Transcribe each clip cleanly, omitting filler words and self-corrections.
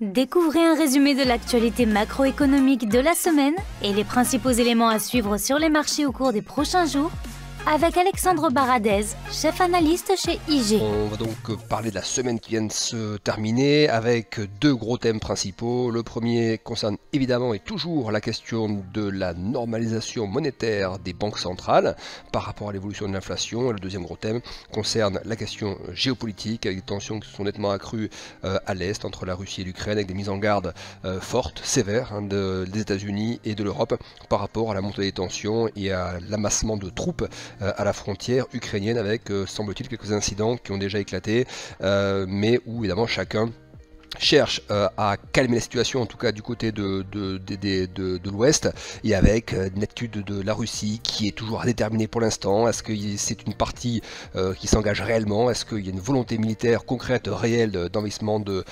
Découvrez un résumé de l'actualité macroéconomique de la semaine et les principaux éléments à suivre sur les marchés au cours des prochains jours avec Alexandre Baradez, chef analyste chez IG. On va donc parler de la semaine qui vient de se terminer avec deux gros thèmes principaux. Le premier concerne évidemment et toujours la question de la normalisation monétaire des banques centrales par rapport à l'évolution de l'inflation. Et le deuxième gros thème concerne la question géopolitique avec des tensions qui se sont nettement accrues à l'Est entre la Russie et l'Ukraine avec des mises en garde fortes, sévères des États-Unis et de l'Europe par rapport à la montée des tensions et à l'amassement de troupes à la frontière ukrainienne avec, semble-t-il, quelques incidents qui ont déjà éclaté, mais où évidemment chacun cherche à calmer la situation, en tout cas du côté de l'Ouest, et avec une attitude de la Russie qui est toujours indéterminée pour l'instant. Est-ce que c'est une partie qui s'engage réellement? Est-ce qu'il y a une volonté militaire concrète, réelle d'envahissement de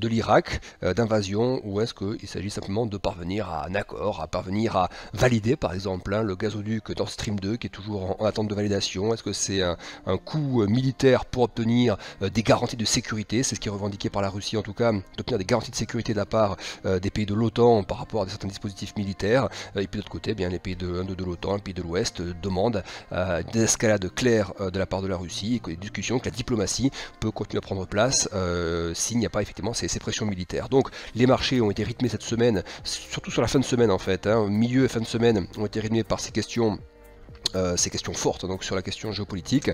l'Irak, d'invasion, ou est-ce qu'il s'agit simplement de parvenir à un accord, à parvenir à valider par exemple le gazoduc Nord Stream 2 qui est toujours en attente de validation? Est-ce que c'est un coup militaire pour obtenir des garanties de sécurité? C'est ce qui est revendiqué par la Russie en tout cas, d'obtenir des garanties de sécurité de la part des pays de l'OTAN par rapport à certains dispositifs militaires. Et puis de l'autre côté, bien, les pays de l'OTAN, les pays de l'Ouest demandent des escalades claires de la part de la Russie et que les discussions, que la diplomatie peut continuer à prendre place s'il n'y a pas effectivement ces pressions militaires. Donc les marchés ont été rythmés cette semaine, surtout sur la fin de semaine en fait, milieu et fin de semaine ont été rythmés par ces questions fortes, donc sur la question géopolitique.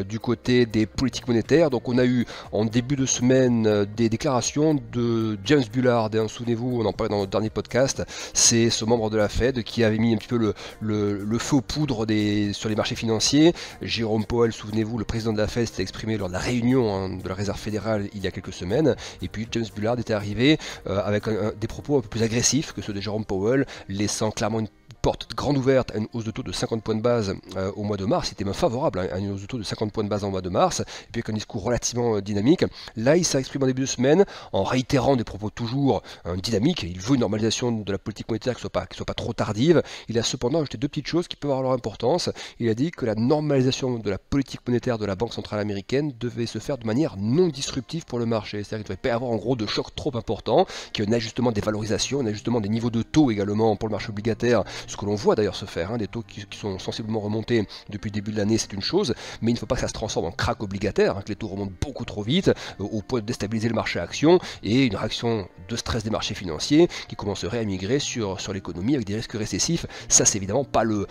Du côté des politiques monétaires, donc on a eu en début de semaine des déclarations de James Bullard, souvenez-vous, on en parlait dans notre dernier podcast, c'est ce membre de la Fed qui avait mis un petit peu le feu aux poudres sur les marchés financiers. Jérôme Powell, souvenez-vous, le président de la Fed s'était exprimé lors de la réunion de la Réserve fédérale il y a quelques semaines, et puis James Bullard était arrivé avec des propos un peu plus agressifs que ceux de Jérôme Powell, laissant clairement une porte grande ouverte à une hausse de taux de 50 points de base au mois de mars. Il était même favorable à une hausse de taux de 50 points de base en mois de mars, et puis avec un discours relativement dynamique. Là, il s'est exprimé en début de semaine en réitérant des propos toujours dynamiques. Il veut une normalisation de la politique monétaire qui ne soit pas trop tardive. Il a cependant ajouté deux petites choses qui peuvent avoir leur importance. Il a dit que la normalisation de la politique monétaire de la Banque centrale américaine devait se faire de manière non disruptive pour le marché. C'est-à-dire qu'il ne devait pas y avoir en gros de choc trop important, qu'il y ait un ajustement des valorisations, un ajustement des niveaux de taux également pour le marché obligataire, ce que l'on voit d'ailleurs se faire, des taux qui sont sensiblement remontés depuis le début de l'année, c'est une chose, mais il ne faut pas que ça se transforme en crack obligataire, que les taux remontent beaucoup trop vite au point de déstabiliser le marché action et une réaction de stress des marchés financiers qui commencerait à migrer sur l'économie avec des risques récessifs. Ça, c'est évidemment pas le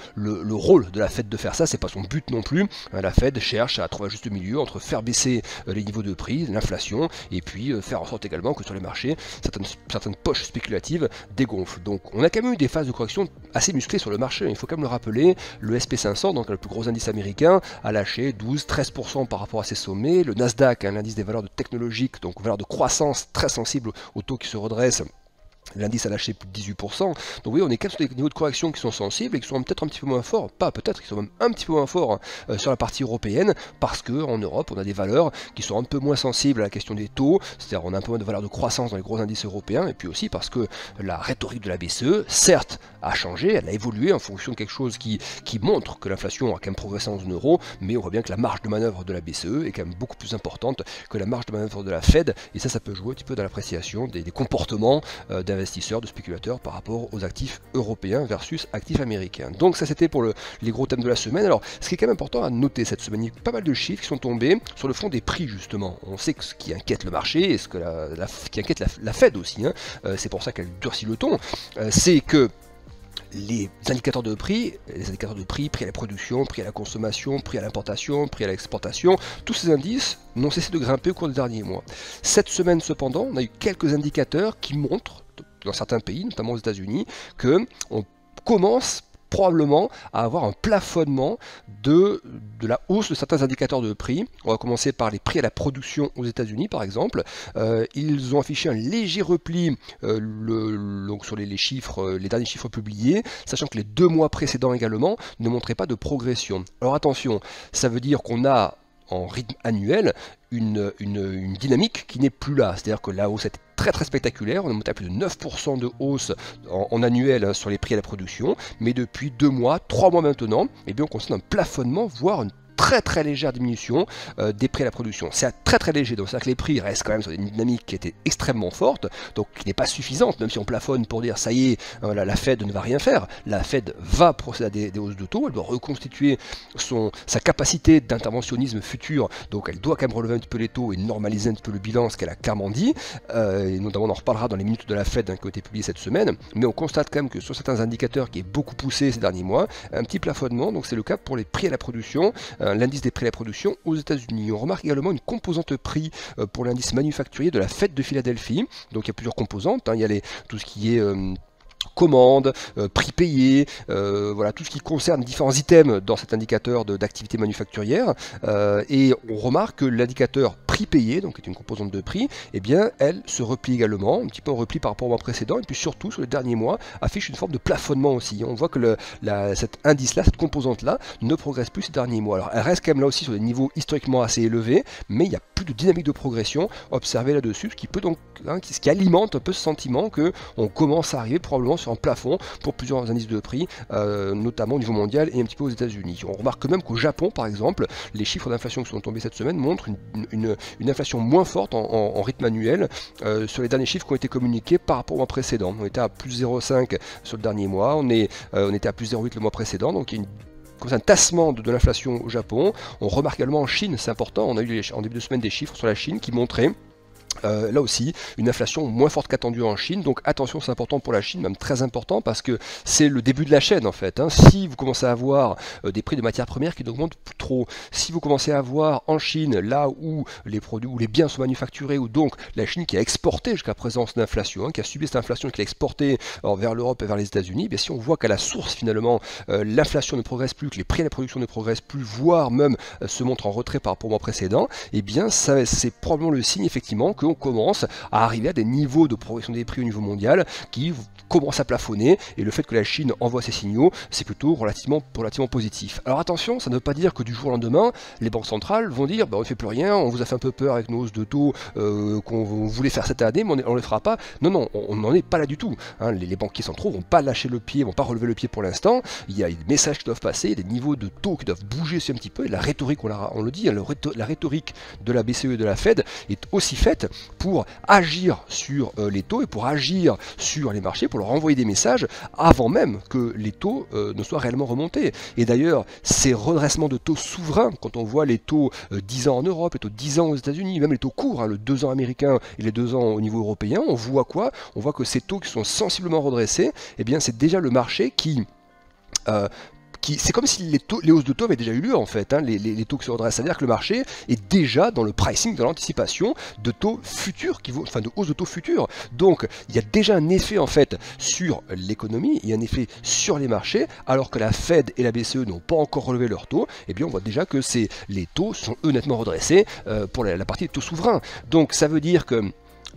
rôle de la Fed de faire ça, c'est pas son but non plus. La Fed cherche à trouver un juste milieu entre faire baisser les niveaux de prix, l'inflation, et puis faire en sorte également que sur les marchés, certaines poches spéculatives dégonflent. Donc on a quand même eu des phases de correction assez musclées sur le marché, il faut quand même le rappeler. Le SP500, donc le plus gros indice américain, a lâché 12-13% par rapport à ses sommets. Le Nasdaq, l'indice des valeurs technologiques, donc valeurs de croissance très sensibles aux taux qui se redressent, l'indice a lâché plus de 18%. Donc oui, on est quand même sur des niveaux de correction qui sont sensibles et qui sont peut-être un petit peu moins forts, qui sont même un petit peu moins forts sur la partie européenne, parce qu'en Europe, on a des valeurs qui sont un peu moins sensibles à la question des taux, c'est-à-dire on a un peu moins de valeurs de croissance dans les gros indices européens, et puis aussi parce que la rhétorique de la BCE, certes, a changé, elle a évolué en fonction de quelque chose qui montre que l'inflation a quand même progressé en zone euro, mais on voit bien que la marge de manœuvre de la BCE est quand même beaucoup plus importante que la marge de manœuvre de la Fed, et ça peut jouer un petit peu dans l'appréciation des comportements d'investisseurs, de spéculateurs par rapport aux actifs européens versus actifs américains. Donc ça c'était pour les gros thèmes de la semaine. Alors ce qui est quand même important à noter cette semaine, il y a pas mal de chiffres qui sont tombés sur le front des prix justement. On sait que ce qui inquiète le marché et ce qui inquiète la Fed aussi, c'est pour ça qu'elle durcit le ton, c'est que les indicateurs de prix, prix à la production, prix à la consommation, prix à l'importation, prix à l'exportation, tous ces indices n'ont cessé de grimper au cours des derniers mois. Cette semaine cependant, on a eu quelques indicateurs qui montrent, dans certains pays, notamment aux États-Unis, qu'on commence probablement à avoir un plafonnement de la hausse de certains indicateurs de prix. On va commencer par les prix à la production aux États-Unis par exemple. Ils ont affiché un léger repli donc sur les chiffres, les derniers chiffres publiés, sachant que les 2 mois précédents également ne montraient pas de progression. Alors attention, ça veut dire qu'on a en rythme annuel une dynamique qui n'est plus là, c'est-à-dire que la hausse est très spectaculaire, on est monté à plus de 9% de hausse en annuel sur les prix à la production, mais depuis 2 mois, 3 mois maintenant, eh bien on constate un plafonnement, voire très légère diminution des prix à la production. C'est très léger, donc c'est-à-dire que les prix restent quand même sur une dynamique qui était extrêmement forte, donc qui n'est pas suffisante, même si on plafonne pour dire ça y est, la Fed ne va rien faire. La Fed va procéder à des hausses de taux, elle doit reconstituer sa capacité d'interventionnisme futur, donc elle doit quand même relever un petit peu les taux et normaliser un petit peu le bilan, ce qu'elle a clairement dit, et notamment on en reparlera dans les minutes de la Fed qui ont été publiées cette semaine, mais on constate quand même que sur certains indicateurs qui est beaucoup poussé ces derniers mois, un petit plafonnement, donc c'est le cas pour les prix à la production, l'indice des prix à la production aux États-Unis. On remarque également une composante prix pour l'indice manufacturier de la Fed de Philadelphie, donc il y a plusieurs composantes, il y a tout ce qui est commandes, prix payés, voilà tout ce qui concerne différents items dans cet indicateur d'activité manufacturière, et on remarque que l'indicateur prix payé, donc qui est une composante de prix, eh bien elle se replie également, un petit peu en repli par rapport au mois précédent, et puis surtout sur les derniers mois affiche une forme de plafonnement aussi. On voit que cet indice-là, cette composante-là, ne progresse plus ces derniers mois. Alors elle reste quand même là aussi sur des niveaux historiquement assez élevés, mais il n'y a plus de dynamique de progression observée là-dessus, ce qui peut donc, ce qui alimente un peu ce sentiment que on commence à arriver probablement sur un plafond pour plusieurs indices de prix, notamment au niveau mondial et un petit peu aux États-Unis. On remarque même qu'au Japon, par exemple, les chiffres d'inflation qui sont tombés cette semaine montrent une inflation moins forte en rythme annuel sur les derniers chiffres qui ont été communiqués par rapport au mois précédent. On était à plus 0,5 sur le dernier mois, on était à plus 0,8 le mois précédent, donc il y a un tassement de l'inflation au Japon. On remarque également en Chine, c'est important, on a eu en début de semaine des chiffres sur la Chine qui montraient là aussi, une inflation moins forte qu'attendue en Chine, donc attention, c'est important pour la Chine, même très important, parce que c'est le début de la chaîne en fait. Si vous commencez à avoir des prix de matières premières qui n'augmentent plus trop, si vous commencez à avoir en Chine, là où les produits ou les biens sont manufacturés, ou donc la Chine qui a exporté jusqu'à présent cette inflation, qui a subi cette inflation, qui l'a exporté vers l'Europe et vers les États-Unis, si on voit qu'à la source finalement l'inflation ne progresse plus, que les prix à la production ne progressent plus, voire même se montrent en retrait par rapport au mois précédent, et bien c'est probablement le signe effectivement qu'on commence à arriver à des niveaux de progression des prix au niveau mondial qui commencent à plafonner, et le fait que la Chine envoie ces signaux, c'est plutôt relativement positif. Alors attention, ça ne veut pas dire que du jour au lendemain, les banques centrales vont dire on ne fait plus rien, on vous a fait un peu peur avec nos hausses de taux qu'on voulait faire cette année, mais on ne le fera pas. Non, on n'en est pas là du tout. Les banquiers centraux vont pas lâcher le pied, vont pas relever le pied pour l'instant. Il y a des messages qui doivent passer, des niveaux de taux qui doivent bouger aussi un petit peu, et la rhétorique, on le dit, la rhétorique de la BCE et de la Fed est aussi faite pour agir sur les taux et pour agir sur les marchés, pour leur envoyer des messages avant même que les taux ne soient réellement remontés. Et d'ailleurs, ces redressements de taux souverains, quand on voit les taux 10 ans en Europe, les taux 10 ans aux États-Unis, même les taux courts, le 2 ans américain et les 2 ans au niveau européen, on voit quoi? On voit que ces taux qui sont sensiblement redressés, eh bien c'est déjà le marché qui c'est comme si les hausses de taux avaient déjà eu lieu en fait, les taux qui se redressent, c'est-à-dire que le marché est déjà dans le pricing, dans l'anticipation de taux futurs, de hausses de taux futurs. Donc il y a déjà un effet en fait sur l'économie, il y a un effet sur les marchés, alors que la Fed et la BCE n'ont pas encore relevé leurs taux, et bien on voit déjà que les taux sont eux nettement redressés pour la partie des taux souverains. Donc ça veut dire que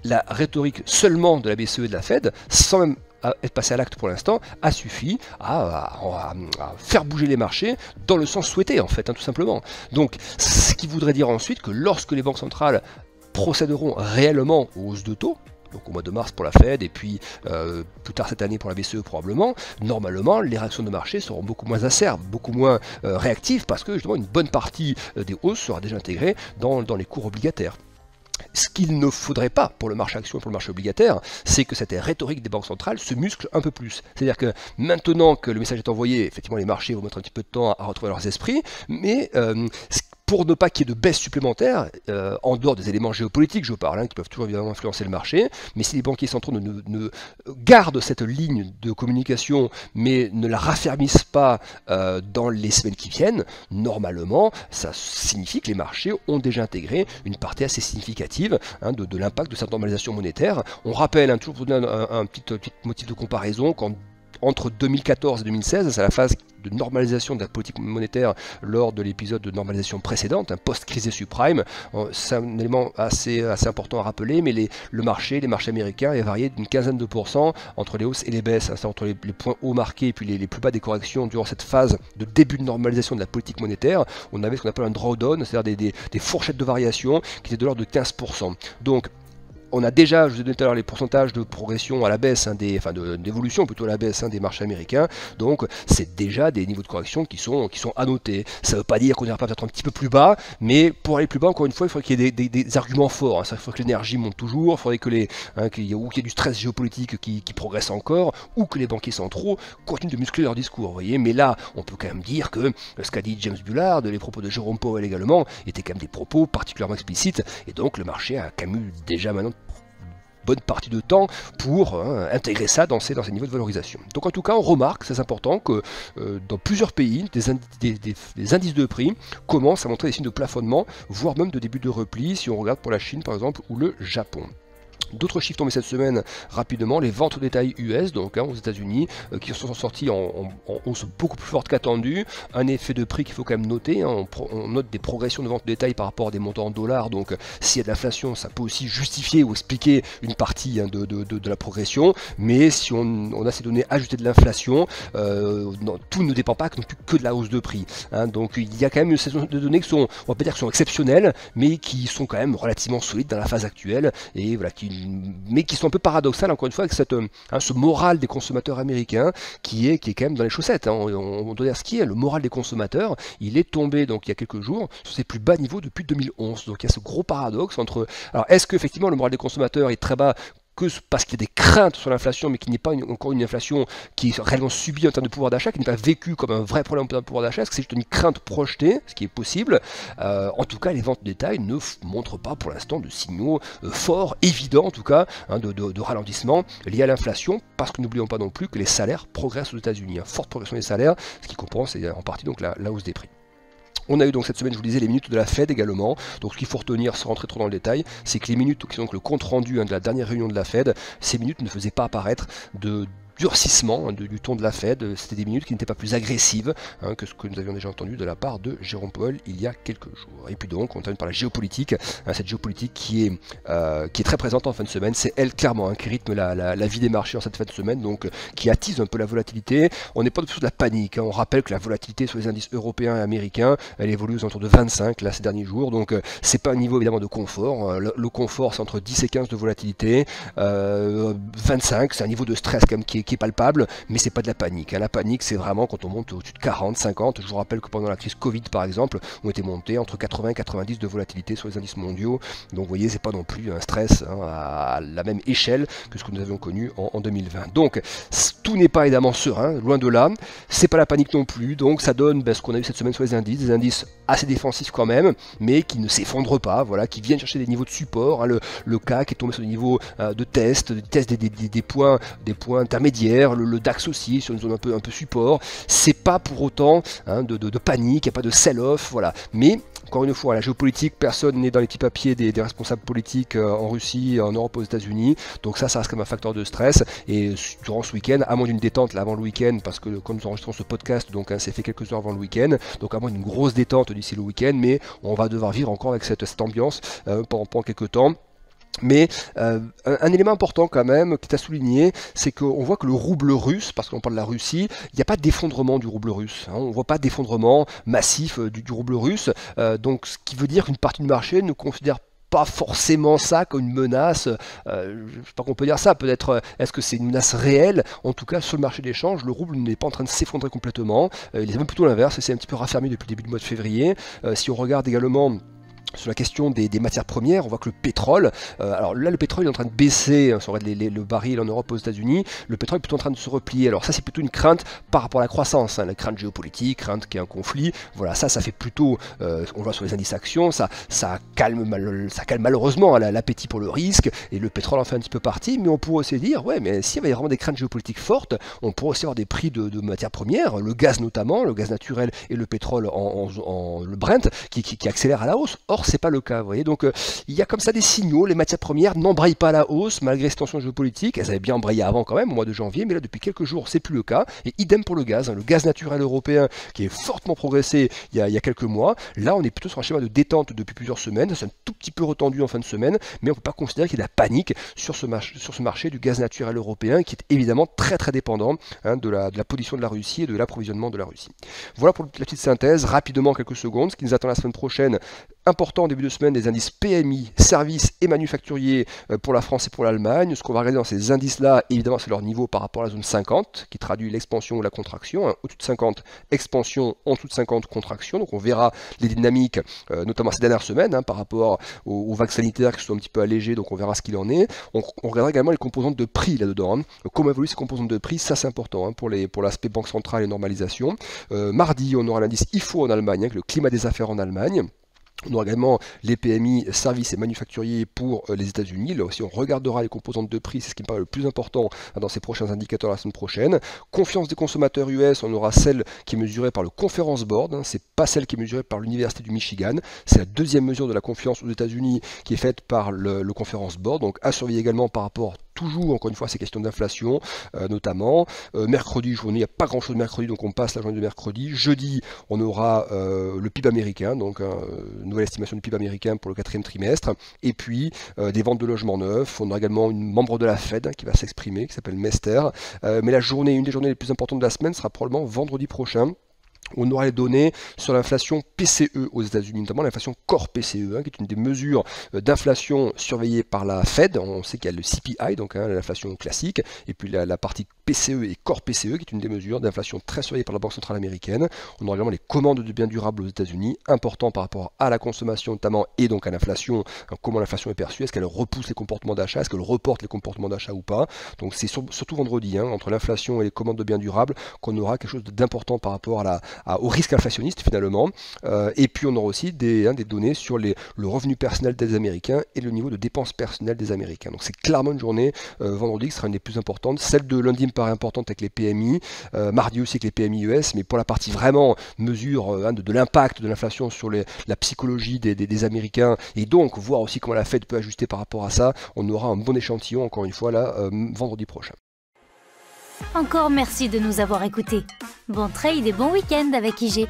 la rhétorique seulement de la BCE et de la Fed, sans même être passé à l'acte pour l'instant, a suffi à faire bouger les marchés dans le sens souhaité en fait, tout simplement. Donc ce qui voudrait dire ensuite que lorsque les banques centrales procéderont réellement aux hausses de taux, donc au mois de mars pour la Fed et puis plus tard cette année pour la BCE probablement, normalement les réactions de marché seront beaucoup moins acerbes, beaucoup moins réactives, parce que justement une bonne partie des hausses sera déjà intégrée dans les cours obligataires. Ce qu'il ne faudrait pas pour le marché action et pour le marché obligataire, c'est que cette rhétorique des banques centrales se muscle un peu plus. C'est-à-dire que maintenant que le message est envoyé, effectivement les marchés vont mettre un petit peu de temps à retrouver leurs esprits, mais pour ne pas qu'il y ait de baisse supplémentaire, en dehors des éléments géopolitiques, je parle, qui peuvent toujours évidemment influencer le marché, mais si les banquiers centraux ne gardent cette ligne de communication, mais ne la raffermissent pas dans les semaines qui viennent, normalement, ça signifie que les marchés ont déjà intégré une partie assez significative de l'impact de cette normalisation monétaire. On rappelle, toujours pour donner un petit motif de comparaison, entre 2014 et 2016, c'est la phase de normalisation de la politique monétaire lors de l'épisode de normalisation précédente, post-crise des subprimes. C'est un élément assez important à rappeler, mais les marchés américains avaient varié d'une quinzaine de pourcents entre les hausses et les baisses, entre les points hauts marqués et puis les plus bas des corrections durant cette phase de début de normalisation de la politique monétaire. On avait ce qu'on appelle un drawdown, c'est-à-dire des fourchettes de variation qui étaient de l'ordre de 15%. Donc on a déjà, je vous ai donné tout à l'heure les pourcentages de progression à la baisse, d'évolution plutôt à la baisse des marchés américains, donc c'est déjà des niveaux de correction qui sont à noter. Ça ne veut pas dire qu'on ira pas peut-être un petit peu plus bas, mais pour aller plus bas, encore une fois, il faudrait qu'il y ait des arguments forts, il faudrait que l'énergie monte toujours, il faudrait qu'il y ait du stress géopolitique qui progresse encore, ou que les banquiers centraux continuent de muscler leur discours, vous voyez. Mais là, on peut quand même dire que ce qu'a dit James Bullard, les propos de Jérôme Powell également, étaient quand même des propos particulièrement explicites, et donc le marché a quand même eu déjà maintenant bonne partie de temps pour intégrer ça dans ces niveaux de valorisation. Donc en tout cas, on remarque, c'est important, que dans plusieurs pays, des indices de prix commencent à montrer des signes de plafonnement, voire même de début de repli, si on regarde pour la Chine par exemple, ou le Japon. D'autres chiffres tombés cette semaine rapidement, les ventes au détail US, donc aux États-Unis, qui sont sortis en hausse beaucoup plus forte qu'attendu. Un effet de prix qu'il faut quand même noter, on note des progressions de ventes au détail par rapport à des montants en dollars, donc s'il y a de l'inflation, ça peut aussi justifier ou expliquer une partie de la progression, mais si on a ces données ajoutées de l'inflation, tout ne dépend pas non plus que de la hausse de prix. Donc il y a quand même ces données qui sont, on va pas dire que sont exceptionnelles, mais qui sont quand même relativement solides dans la phase actuelle, et voilà, mais qui sont un peu paradoxales encore une fois avec ce moral des consommateurs américains qui est quand même dans les chaussettes. On doit dire ce qui est, le moral des consommateurs, il est tombé donc il y a quelques jours sur ses plus bas niveaux depuis 2011. Donc il y a ce gros paradoxe entre, alors est-ce que effectivement le moral des consommateurs est très bas que parce qu'il y a des craintes sur l'inflation, mais qu'il n'y ait pas encore une inflation qui est réellement subie en termes de pouvoir d'achat, qui n'est pas vécue comme un vrai problème en termes de pouvoir d'achat, est-ce que c'est juste une crainte projetée, ce qui est possible. En tout cas, les ventes de détail ne montrent pas pour l'instant de signaux forts, évidents en tout cas, de ralentissement lié à l'inflation, parce que n'oublions pas non plus que les salaires progressent aux États-Unis, forte progression des salaires, ce qui compense en partie donc la hausse des prix. On a eu donc cette semaine, je vous disais, les minutes de la Fed également. Donc ce qu'il faut retenir, sans rentrer trop dans le détail, c'est que les minutes qui sont donc le compte rendu de la dernière réunion de la Fed, ces minutes ne faisaient pas apparaître de durcissement du ton de la Fed. C'était des minutes qui n'étaient pas plus agressives que ce que nous avions déjà entendu de la part de Jérôme Powell il y a quelques jours. Et puis donc on termine par la géopolitique, cette géopolitique qui est très présente en fin de semaine. C'est elle clairement qui rythme la vie des marchés en cette fin de semaine, donc qui attise un peu la volatilité. On n'est pas du tout de la panique, on rappelle que la volatilité sur les indices européens et américains, elle évolue aux alentours de 25 là ces derniers jours, donc c'est pas un niveau évidemment de confort. Le confort c'est entre 10 et 15 de volatilité, 25 c'est un niveau de stress quand même qui est palpable, mais c'est pas de la panique. La panique, c'est vraiment quand on monte au-dessus de 40, 50. Je vous rappelle que pendant la crise Covid, par exemple, on était monté entre 80 et 90 de volatilité sur les indices mondiaux. Donc, vous voyez, c'est pas non plus un stress à la même échelle que ce que nous avions connu en 2020. Donc, tout n'est pas évidemment serein, loin de là. C'est pas la panique non plus. Donc, ça donne ce qu'on a eu cette semaine sur les indices, des indices assez défensifs quand même, mais qui ne s'effondrent pas, voilà, qui viennent chercher des niveaux de support. Le CAC est tombé sur des niveaux de test des points intermédiaires. Le DAX aussi sur une zone un peu support. C'est pas pour autant de panique, il n'y a pas de sell-off, voilà. Mais encore une fois, la géopolitique, personne n'est dans les petits papiers des responsables politiques en Russie, en Europe, aux États-Unis. Donc ça reste comme un facteur de stress. Et durant ce week-end, à moins d'une détente là avant le week-end, parce que quand nous enregistrons ce podcast, donc c'est fait quelques heures avant le week-end, donc à moins d'une grosse détente d'ici le week-end, mais on va devoir vivre encore avec cette ambiance pendant quelques temps. Mais un élément important quand même qui est à souligner, c'est qu'on voit que le rouble russe, parce qu'on parle de la Russie, il n'y a pas d'effondrement du rouble russe. On ne voit pas d'effondrement massif du rouble russe. Donc ce qui veut dire qu'une partie du marché ne considère pas forcément ça comme une menace, je ne sais pas qu'on peut dire ça, peut-être est-ce que c'est une menace réelle. En tout cas sur le marché d'échange, le rouble n'est pas en train de s'effondrer complètement, il est même plutôt l'inverse, c'est un petit peu raffermi depuis le début du mois de février. Si on regarde également sur la question des matières premières, on voit que le pétrole, alors là le pétrole est en train de baisser, si on regarde le baril en Europe, aux États-Unis, le pétrole est plutôt en train de se replier. Alors ça c'est plutôt une crainte par rapport à la croissance, la crainte géopolitique, crainte qu'il y ait un conflit, voilà, ça fait plutôt, on le voit sur les indices actions, ça calme malheureusement l'appétit pour le risque, et le pétrole en fait un petit peu partie, mais on pourrait aussi dire, ouais, mais s'il y avait vraiment des craintes géopolitiques fortes, on pourrait aussi avoir des prix de matières premières, le gaz notamment, le gaz naturel et le pétrole le Brent, qui accélèrent à la hausse. Or c'est pas le cas, vous voyez. Donc il y a comme ça des signaux, les matières premières n'embrayent pas à la hausse malgré ces tensions géopolitiques. Elles avaient bien embrayé avant quand même au mois de janvier, mais là depuis quelques jours c'est plus le cas. Et idem pour le gaz naturel européen qui est fortement progressé il y a quelques mois. Là on est plutôt sur un schéma de détente depuis plusieurs semaines, c'est un tout petit peu retendu en fin de semaine, mais on peut pas considérer qu'il y a de la panique sur ce marché du gaz naturel européen qui est évidemment très très dépendant de la position de la Russie et de l'approvisionnement de la Russie. Voilà pour la petite synthèse, rapidement quelques secondes. Ce qui nous attend la semaine prochaine, important en début de semaine, les indices PMI, services et manufacturiers pour la France et pour l'Allemagne. Ce qu'on va regarder dans ces indices-là, évidemment, c'est leur niveau par rapport à la zone 50, qui traduit l'expansion ou la contraction. Au-dessus de 50, expansion, en dessous de 50, contraction. Donc on verra les dynamiques, notamment ces dernières semaines, par rapport aux vagues sanitaires qui sont un petit peu allégées, donc on verra ce qu'il en est. On regardera également les composantes de prix là-dedans. Comment évoluent ces composantes de prix, ça c'est important pour l'aspect banque centrale et normalisation. Mardi, on aura l'indice IFO en Allemagne, avec le climat des affaires en Allemagne. On aura également les PMI, services et manufacturiers pour les États-Unis. Là aussi, on regardera les composantes de prix, c'est ce qui me paraît le plus important dans ces prochains indicateurs la semaine prochaine. Confiance des consommateurs US, on aura celle qui est mesurée par le Conference Board, c'est pas celle qui est mesurée par l'Université du Michigan. C'est la deuxième mesure de la confiance aux États-Unis qui est faite par le Conference Board. Donc à surveiller également par rapport toujours, encore une fois, ces questions d'inflation, notamment. Mercredi, journée, il n'y a pas grand-chose mercredi, donc on passe la journée de mercredi. Jeudi, on aura le PIB américain, donc une nouvelle estimation du PIB américain pour le 4e trimestre. Et puis, des ventes de logements neufs. On aura également une membre de la Fed qui va s'exprimer, qui s'appelle Mester. Mais la journée, une des journées les plus importantes de la semaine sera probablement vendredi prochain. On aura les données sur l'inflation PCE aux États-Unis, notamment l'inflation Core PCE, qui est une des mesures d'inflation surveillées par la Fed. On sait qu'il y a le CPI, donc l'inflation classique, et puis la partie PCE et Core PCE, qui est une des mesures d'inflation très surveillée par la Banque centrale américaine. On aura également les commandes de biens durables aux États-Unis, important par rapport à la consommation notamment, et donc à l'inflation. Comment l'inflation est perçue, est-ce qu'elle repousse les comportements d'achat, est-ce qu'elle reporte les comportements d'achat ou pas. Donc c'est surtout vendredi, entre l'inflation et les commandes de biens durables, qu'on aura quelque chose d'important par rapport au risque inflationniste finalement, et puis on aura aussi des données sur le revenu personnel des Américains et le niveau de dépenses personnelles des Américains. Donc c'est clairement une journée vendredi qui sera une des plus importantes. Celle de lundi me paraît importante avec les PMI, mardi aussi avec les PMI US, mais pour la partie vraiment mesure de l'impact de l'inflation sur la psychologie des Américains, et donc voir aussi comment la Fed peut ajuster par rapport à ça, on aura un bon échantillon encore une fois là vendredi prochain. Encore merci de nous avoir écoutés. Bon trade et bon week-end avec IG.